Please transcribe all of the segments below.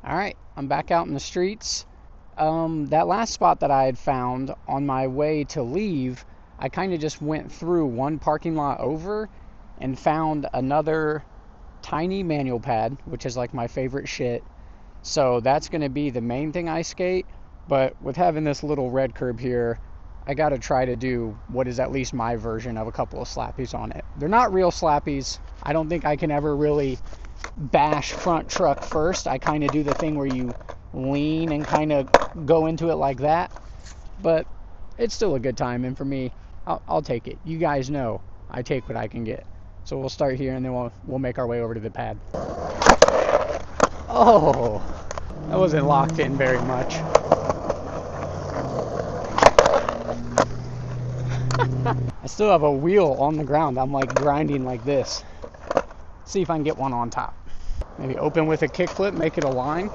Alright, I'm back out in the streets. That last spot that I had found on my way to leave, I kind of just went through one parking lot over and found another tiny manual pad, which is like my favorite shit. So that's going to be the main thing I skate. But with having this little red curb here, I got to try to do what is at least my version of a couple of slappies on it. They're not real slappies. I don't think I can ever really bash front truck first. I kind of do the thing where you lean and kind of go into it like that. But it's still a good time, and for me, I'll take it. You guys know I take what I can get. So we'll start here, and then we'll make our way over to the pad. Oh, that wasn't locked in very much. I still have a wheel on the ground. I'm like grinding like this. See if I can get one on top. Maybe open with a kickflip, make it a line.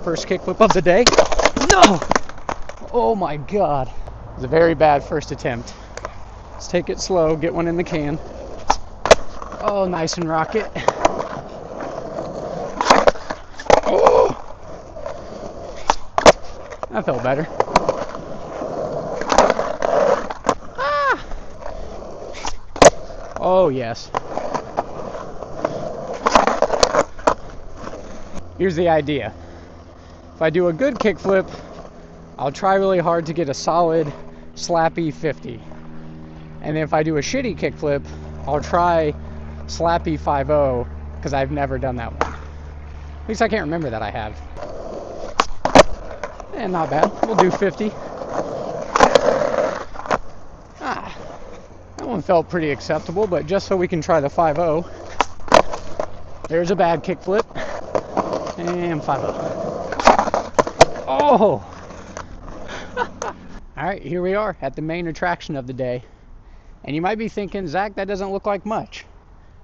First kickflip of the day. No! Oh my god. It was a very bad first attempt. Let's take it slow, get one in the can. Oh, nice and rocket. Oh! That felt better. Ah! Oh, yes. Here's the idea. If I do a good kickflip, I'll try really hard to get a solid slappy 50. And if I do a shitty kickflip, I'll try slappy 5-0, because I've never done that one. At least I can't remember that I have. And not bad. We'll do 50. Ah, that one felt pretty acceptable, but just so we can try the 5-0, there's a bad kickflip. And 5-0. Oh! Alright, here we are at the main attraction of the day. And you might be thinking, Zach, that doesn't look like much.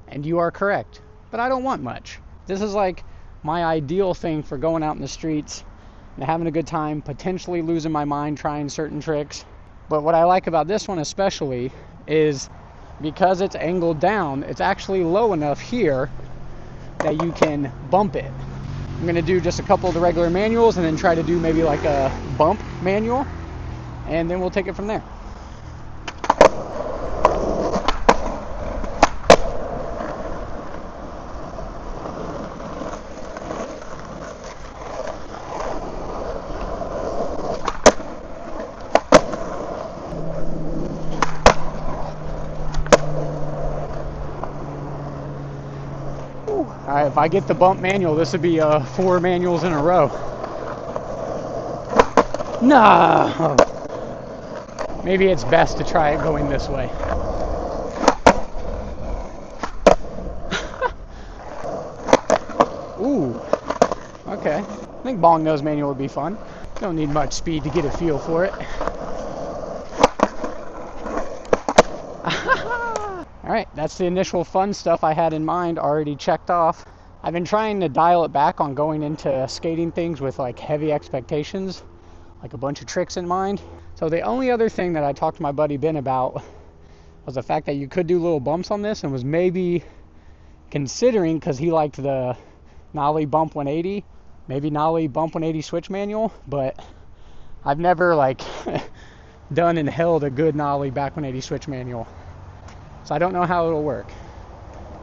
And you are correct. But I don't want much. This is like my ideal thing for going out in the streets and having a good time, potentially losing my mind trying certain tricks. But what I like about this one especially is because it's angled down, it's actually low enough here that you can bump it. I'm going to do just a couple of the regular manuals and then try to do maybe like a bump manual, and then we'll take it from there. Alright, if I get the bump manual, this would be 4 manuals in a row. No! Maybe it's best to try it going this way. Ooh. Okay. I think bong nose manual would be fun. Don't need much speed to get a feel for it. Alright, that's the initial fun stuff I had in mind already checked off. I've been trying to dial it back on going into skating things with like heavy expectations, like a bunch of tricks in mind. So the only other thing that I talked to my buddy Ben about was the fact that you could do little bumps on this, and was maybe considering, because he liked the Nollie Bump 180, maybe Nollie Bump 180 switch manual, but I've never like done and held a good Nollie back 180 switch manual. So I don't know how it'll work.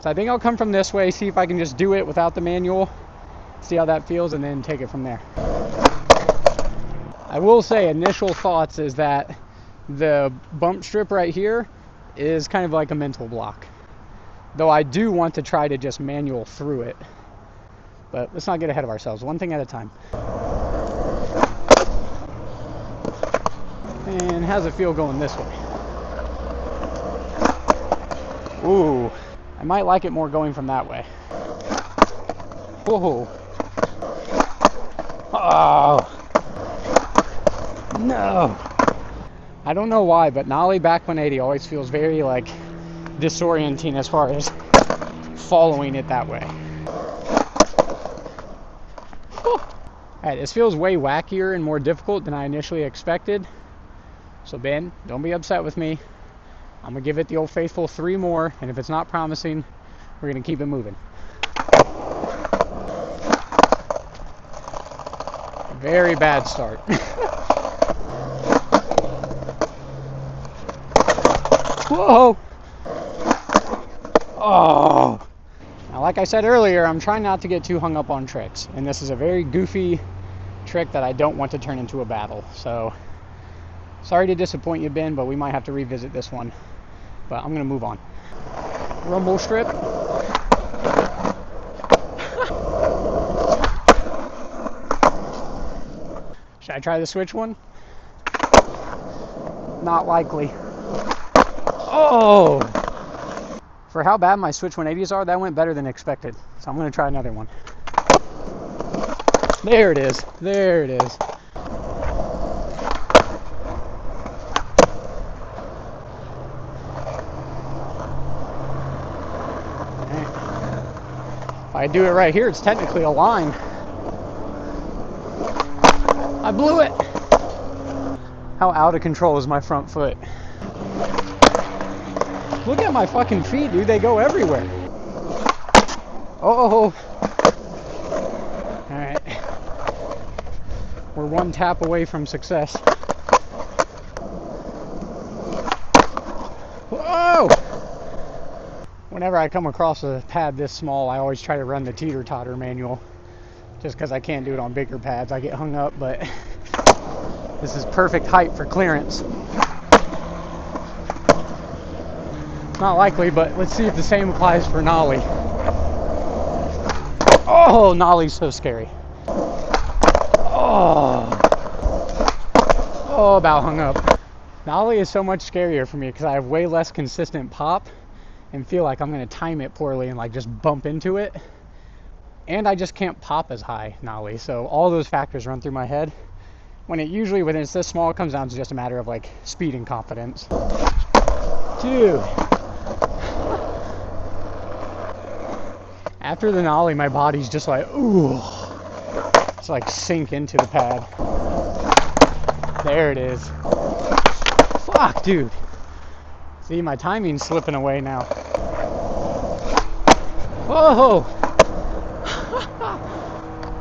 So I think I'll come from this way, see if I can just do it without the manual, see how that feels, and then take it from there. I will say, initial thoughts is that the bump strip right here is kind of like a mental block. Though I do want to try to just manual through it. But let's not get ahead of ourselves, one thing at a time. And how's it feel going this way? Ooh, I might like it more going from that way. Whoa. Oh. No. I don't know why, but Nollie back 180 always feels very like disorienting as far as following it that way. Alright, this feels way wackier and more difficult than I initially expected. So Ben, don't be upset with me. I'm going to give it the old faithful 3 more, and if it's not promising, we're going to keep it moving. Very bad start. Whoa! Oh! Now, like I said earlier, I'm trying not to get too hung up on tricks, and this is a very goofy trick that I don't want to turn into a battle. So, sorry to disappoint you, Ben, but we might have to revisit this one. But I'm gonna move on. Rumble strip. Should I try the switch one? Not likely. Oh! For how bad my switch 180s are, that went better than expected. So I'm going to try another one. There it is. There it is. If I do it right here, it's technically a line. I blew it. How out of control is my front foot? Look at my fucking feet, dude. They go everywhere. Oh. Alright. We're one tap away from success. Whoa! Whenever I come across a pad this small, I always try to run the teeter-totter manual. Just because I can't do it on bigger pads. I get hung up, but this is perfect height for clearance. Not likely, but let's see if the same applies for nollie. Oh, nollie's so scary. Oh, about hung up. Nollie is so much scarier for me because I have way less consistent pop and feel like I'm going to time it poorly and like just bump into it. And I just can't pop as high nollie. So all those factors run through my head. When it's this small, it comes down to just a matter of like speed and confidence. Dude. After the nollie, my body's just like, ooh. It's like sink into the pad. There it is. Fuck, dude. See, my timing's slipping away now. Whoa!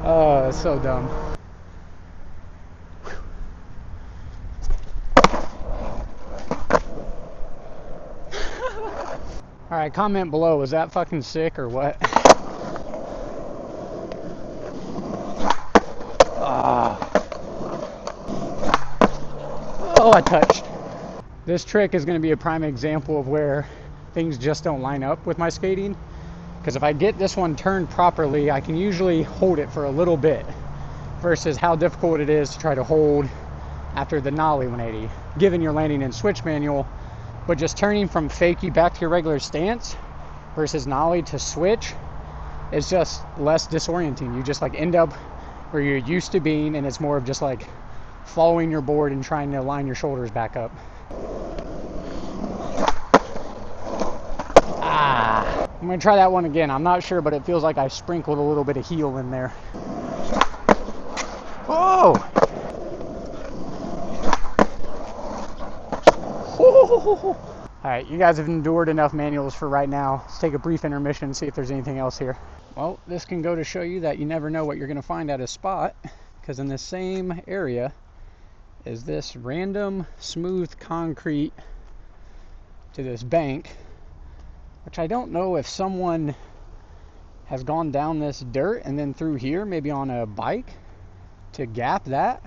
Oh, it's so dumb. Alright, comment below, was that fucking sick or what? Oh, I touched. This trick is going to be a prime example of where things just don't line up with my skating. Because if I get this one turned properly, I can usually hold it for a little bit. Versus how difficult it is to try to hold after the nollie 180. Given you're landing in switch manual, but just turning from fakie back to your regular stance versus nollie to switch, it's just less disorienting. You just like end up where you're used to being, and it's more of just like following your board and trying to line your shoulders back up. I'm gonna try that one again. I'm not sure, but it feels like I sprinkled a little bit of heel in there. Oh! Alright, you guys have endured enough manuals for right now. Let's take a brief intermission and see if there's anything else here. Well, this can go to show you that you never know what you're going to find at a spot, because in the same area is this random smooth concrete to this bank, which I don't know if someone has gone down this dirt and then through here, maybe on a bike, to gap that,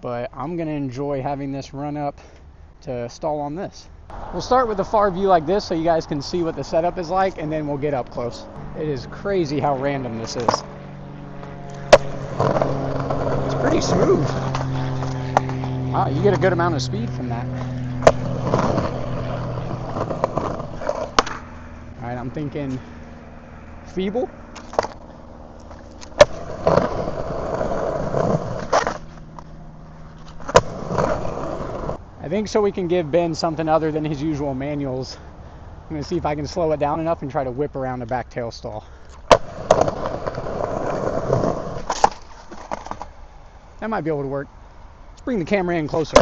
but I'm going to enjoy having this run up to stall on this. We'll start with a far view like this so you guys can see what the setup is like, and then we'll get up close. It is crazy how random this is. It's pretty smooth. Wow, you get a good amount of speed from that. Alright, I'm thinking feeble. I think so we can give Ben something other than his usual manuals. I'm going to see if I can slow it down enough and try to whip around a back tail stall. That might be able to work. Let's bring the camera in closer.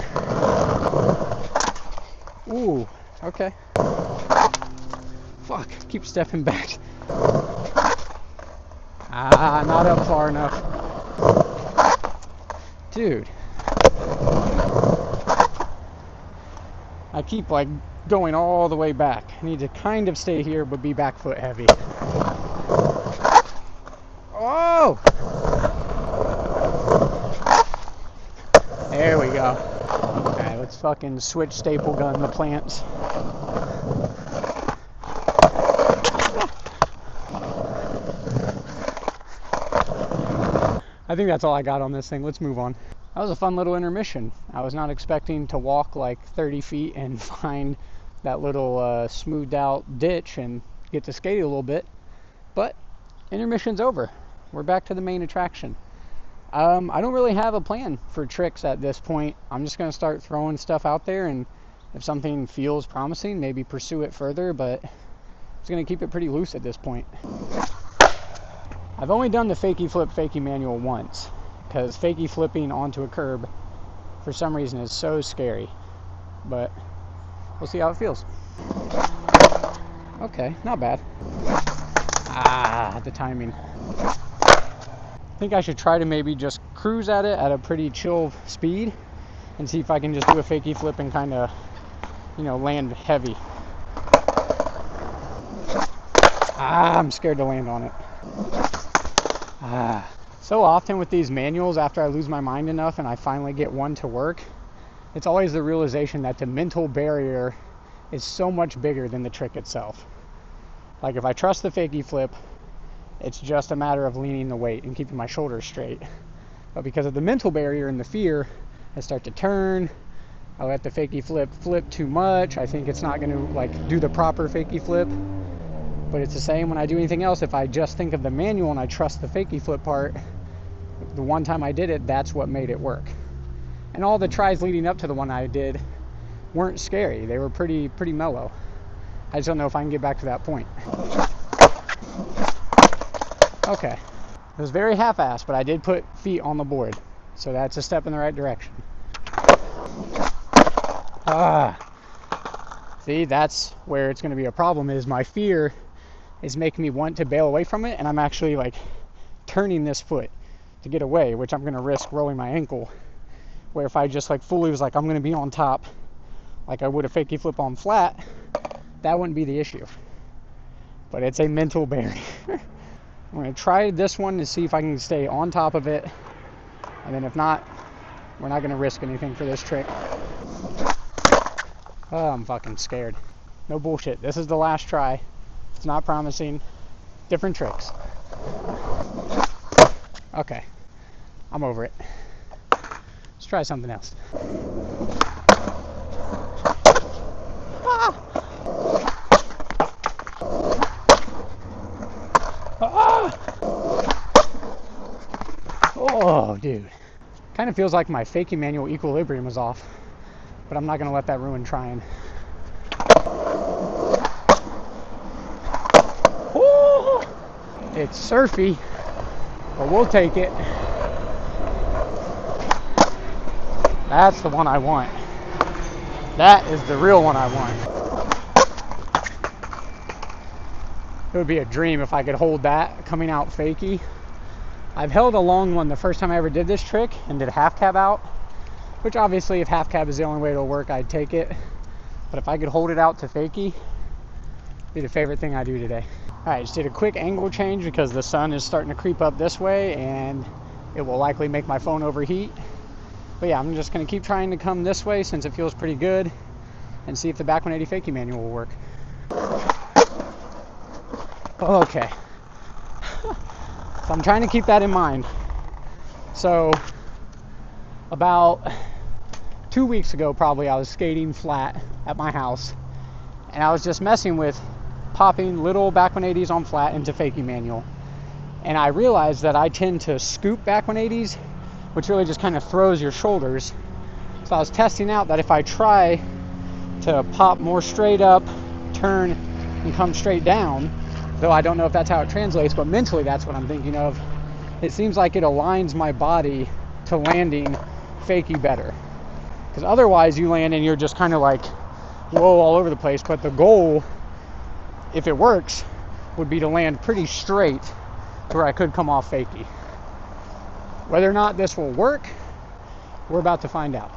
Ooh, okay. Fuck, keep stepping back. Not up far enough. Dude. I keep like going all the way back. I need to kind of stay here but be back foot heavy. Oh! There we go. Alright, let's fucking switch staple gun the plants. I think that's all I got on this thing. Let's move on. That was a fun little intermission. I was not expecting to walk like 30 feet and find that little smoothed out ditch and get to skate a little bit. But intermission's over. We're back to the main attraction. I don't really have a plan for tricks at this point. I'm just going to start throwing stuff out there, and if something feels promising, maybe pursue it further, but it's going to keep it pretty loose at this point. I've only done the fakie flip, fakie manual once, because fakie flipping onto a curb for some reason is so scary, but we'll see how it feels. Okay, not bad. The timing. I think I should try to maybe just cruise at it at a pretty chill speed and see if I can just do a fakie flip and kind of, land heavy. I'm scared to land on it. So often with these manuals, after I lose my mind enough and I finally get one to work, it's always the realization that the mental barrier is so much bigger than the trick itself. Like if I trust the fakie flip, it's just a matter of leaning the weight and keeping my shoulders straight. But because of the mental barrier and the fear, I start to turn. I let the fakie flip too much. I think it's not going to do the proper fakie flip. But it's the same when I do anything else. If I just think of the manual and I trust the fakie flip part, the one time I did it, that's what made it work. And all the tries leading up to the one I did weren't scary. They were pretty mellow. I just don't know if I can get back to that point. Okay. It was very half-assed, but I did put feet on the board. So that's a step in the right direction. See, that's where it's going to be a problem, is my fear is making me want to bail away from it, and I'm actually turning this foot to get away, which I'm going to risk rolling my ankle. Where if I just fully was I'm going to be on top like I would a fakie flip on flat, that wouldn't be the issue. But it's a mental barrier. I'm going to try this one to see if I can stay on top of it, and then if not, we're not going to risk anything for this trick. Oh, I'm fucking scared. No bullshit. This is the last try. It's not promising. Different tricks. Okay. I'm over it. Let's try something else. Oh, dude. Kind of feels like my fakie manual equilibrium was off, but I'm not going to let that ruin trying. Oh, it's surfy, but we'll take it. That's the one I want. That is the real one I want. It would be a dream if I could hold that coming out fakie. I've held a long one the first time I ever did this trick and did half cab out, which obviously if half cab is the only way it'll work, I'd take it. But if I could hold it out to fakie, it'd be the favorite thing I do today. Alright, just did a quick angle change because the sun is starting to creep up this way and it will likely make my phone overheat. But yeah, I'm just going to keep trying to come this way since it feels pretty good and see if the back 180 fakie manual will work. Okay. So I'm trying to keep that in mind. So about 2 weeks ago probably, I was skating flat at my house and I was just messing with popping little back 180s on flat into fakie manual. And I realized that I tend to scoop back 180s, which really just kind of throws your shoulders. So I was testing out that if I try to pop more straight up, turn, and come straight down, though I don't know if that's how it translates, but mentally that's what I'm thinking of. It seems like it aligns my body to landing fakie better. Because otherwise you land and you're just kind of whoa, all over the place. But the goal, if it works, would be to land pretty straight to where I could come off fakie. Whether or not this will work, We're about to find out.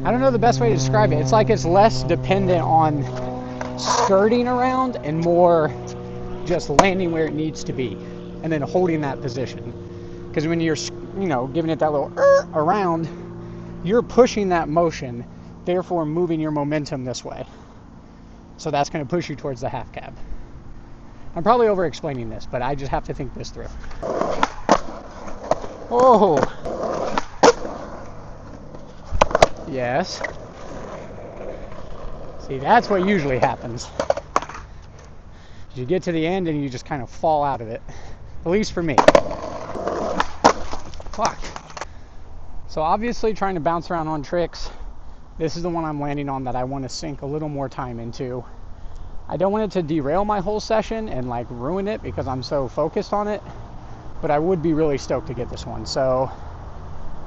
I don't know the best way to describe it. It's like it's less dependent on skirting around and more just landing where it needs to be and then holding that position. Because when you're, giving it that little around, you're pushing that motion, therefore moving your momentum this way. So that's going to push you towards the half cab. I'm probably over explaining this, but I just have to think this through. Oh. Yes. See, that's what usually happens. You get to the end and you just kind of fall out of it. At least for me. Fuck. So obviously trying to bounce around on tricks, this is the one I'm landing on that I want to sink a little more time into. I don't want it to derail my whole session and like ruin it because I'm so focused on it, but I would be really stoked to get this one. So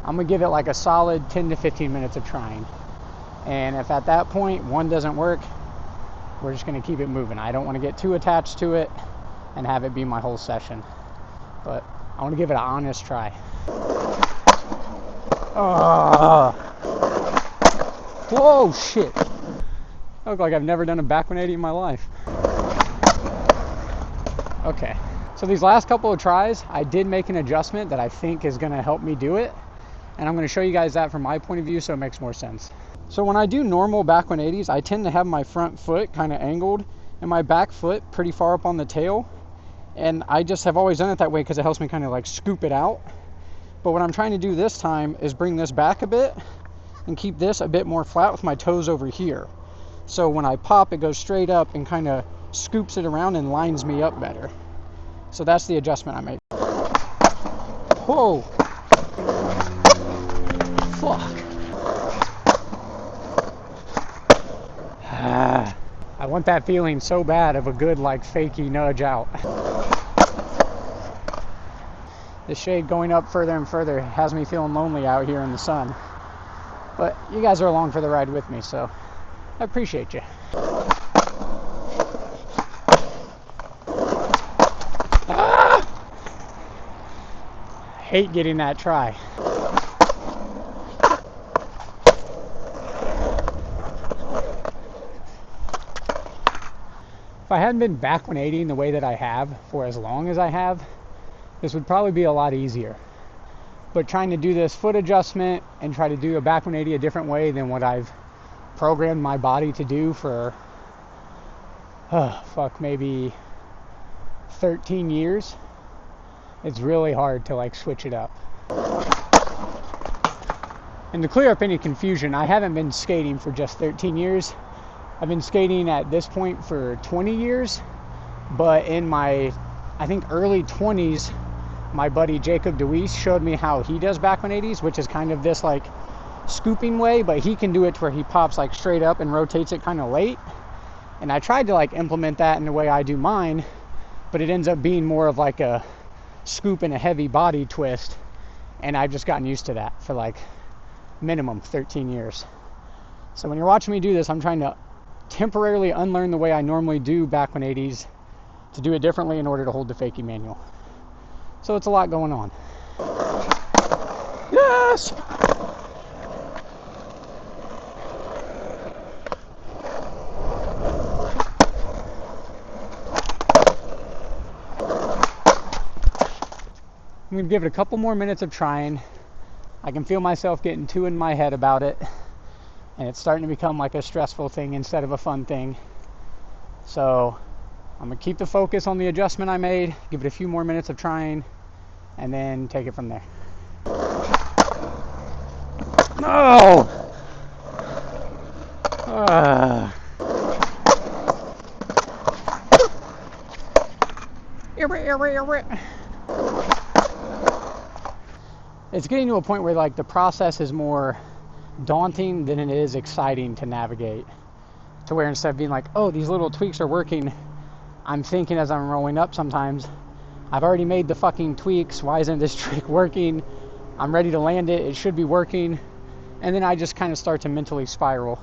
I'm gonna give it like a solid 10 to 15 minutes of trying. And if at that point one doesn't work, we're just gonna keep it moving. I don't want to get too attached to it and have it be my whole session. But I want to give it an honest try. Whoa, shit. I look like I've never done a back 180 in my life. Okay, so these last couple of tries, I did make an adjustment that I think is gonna help me do it. And I'm gonna show you guys that from my point of view so it makes more sense. So when I do normal back 180s, I tend to have my front foot kind of angled and my back foot pretty far up on the tail. And I just have always done it that way because it helps me kind of like scoop it out. But what I'm trying to do this time is bring this back a bit and keep this a bit more flat with my toes over here. So when I pop, it goes straight up and kind of scoops it around and lines me up better. So that's the adjustment I made. Whoa. Fuck. I want that feeling so bad of a good like fakey nudge out. The shade going up further and further has me feeling lonely out here in the sun. But you guys are along for the ride with me, so I appreciate you. Ah! Hate getting that try. If I hadn't been back 180 the way that I have for as long as I have, this would probably be a lot easier. But trying to do this foot adjustment and try to do a back 180 a different way than what I've programmed my body to do for, maybe 13 years, it's really hard to like switch it up. And to clear up any confusion, I haven't been skating for just 13 years. I've been skating at this point for 20 years, but in my, I think, early 20s, my buddy Jacob DeWeese showed me how he does back 180s, which is kind of this like scooping way, but he can do it to where he pops like straight up and rotates it kind of late. And I tried to like implement that in the way I do mine, but it ends up being more of like a scoop and a heavy body twist. And I've just gotten used to that for like minimum 13 years. So when you're watching me do this, I'm trying to temporarily unlearn the way I normally do back 180s to do it differently in order to hold the fakie manual. So it's a lot going on. Yes! I'm going to give it a couple more minutes of trying. I can feel myself getting too in my head about it, and it's starting to become like a stressful thing instead of a fun thing. So I'm going to keep the focus on the adjustment I made, give it a few more minutes of trying, and then take it from there. No! It's getting to a point where like the process is more daunting than it is exciting to navigate. To where instead of being like, oh, these little tweaks are working, I'm thinking as I'm rolling up sometimes, I've already made the fucking tweaks, why isn't this trick working? I'm ready to land it, it should be working. And then I just kind of start to mentally spiral.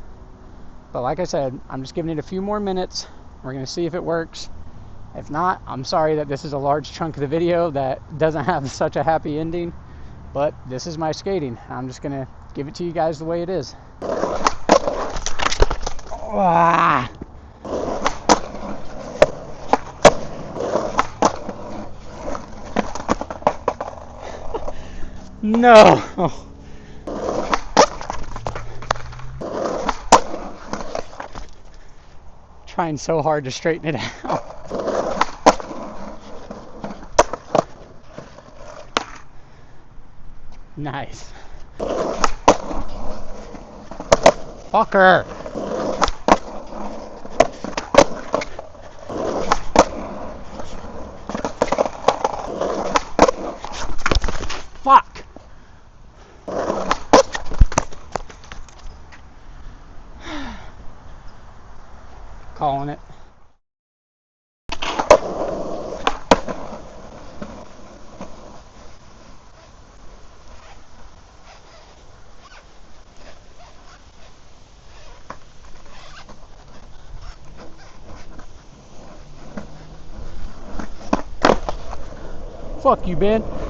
But like I said, I'm just giving it a few more minutes. We're going to see if it works. If not, I'm sorry that this is a large chunk of the video that doesn't have such a happy ending. But this is my skating. I'm just gonna give it to you guys the way it is. Ah. No. Trying so hard to straighten it out. Nice. Fucker. Fuck. Calling it. Fuck you, Ben.